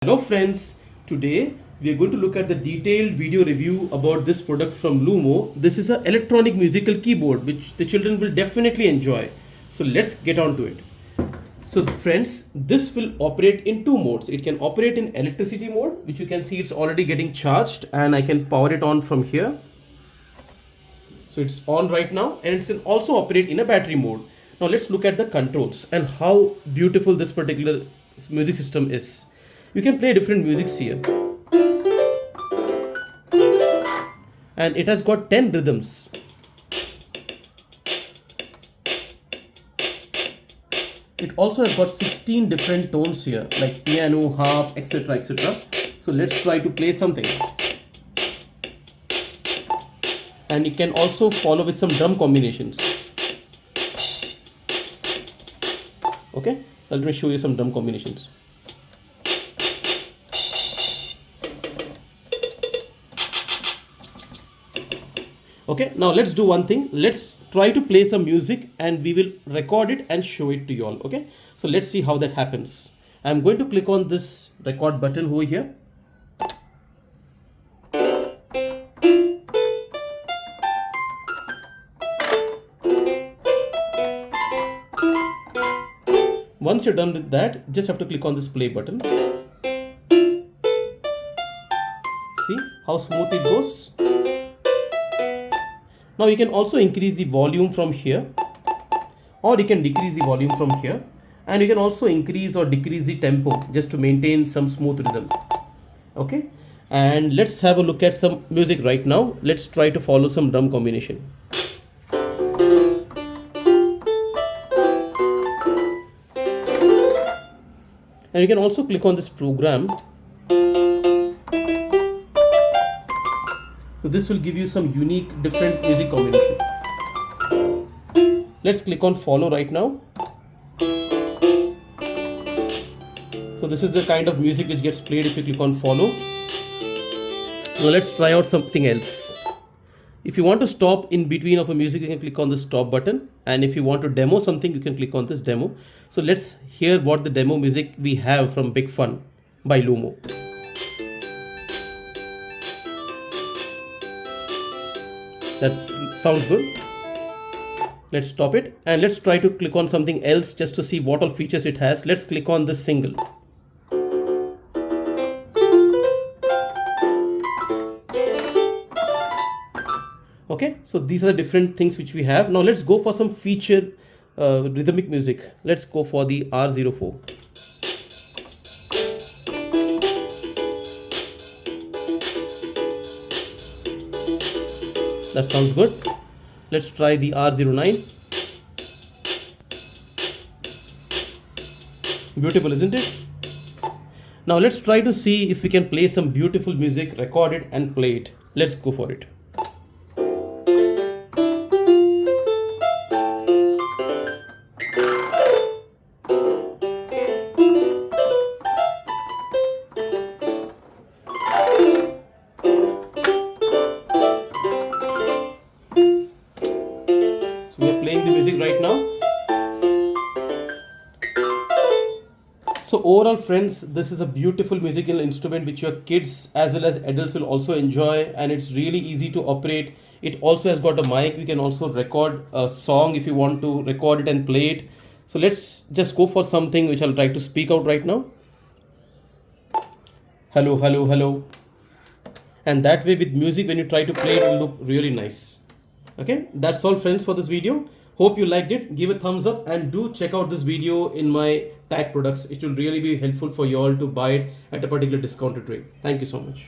Hello friends, today we are going to look at the detailed video review about this product from Lumo. This is an electronic musical keyboard which the children will definitely enjoy. So let's get on to it. So friends, this will operate in two modes. It can operate in electricity mode, which you can see it's already getting charged, and I can power it on from here. So it's on right now, and it can also operate in a battery mode. Now let's look at the controls and how beautiful this particular music system is. You can play different musics here, and it has got 10 rhythms. It also has got 16 different tones here, like piano, harp, etc, etc. So let's try to play something. And it can also follow with some drum combinations. Okay, let me show you some drum combinations. Okay, now let's do one thing. Let's try to play some music and we will record it and show it to you all. Okay, so let's see how that happens. I'm going to click on this record button over here. Once you're done with that, just have to click on this play button. See how smooth it goes. Now you can also increase the volume from here, or you can decrease the volume from here, and you can also increase or decrease the tempo just to maintain some smooth rhythm. Okay, and let's have a look at some music right now. Let's try to follow some drum combination. And you can also click on this program. So this will give you some unique different music combination. Let's click on follow right now. So this is the kind of music which gets played if you click on follow. Now let's try out something else. If you want to stop in between of a music, you can click on the stop button. And if you want to demo something, you can click on this demo. So let's hear what the demo music we have from Big Fun by Lumo. That sounds good. Let's stop it and let's try to click on something else just to see what all features it has. Let's click on this single. Okay, so these are the different things which we have. Now let's go for some feature rhythmic music. Let's go for the R04. That sounds good. Let's try the R09. Beautiful, isn't it? Now let's try to see if we can play some beautiful music, record it and play it. Let's go for it. We are playing the music right now. So overall friends, this is a beautiful musical instrument which your kids as well as adults will also enjoy, and it's really easy to operate. It also has got a mic. You can also record a song if you want to record it and play it. So let's just go for something which I'll try to speak out right now. Hello, hello, hello. And that way with music, when you try to play it, will look really nice. Okay, that's all friends for this video. Hope you liked it. Give a thumbs up and do check out this video in my tag products. It will really be helpful for you all to buy it at a particular discounted rate. Thank you so much.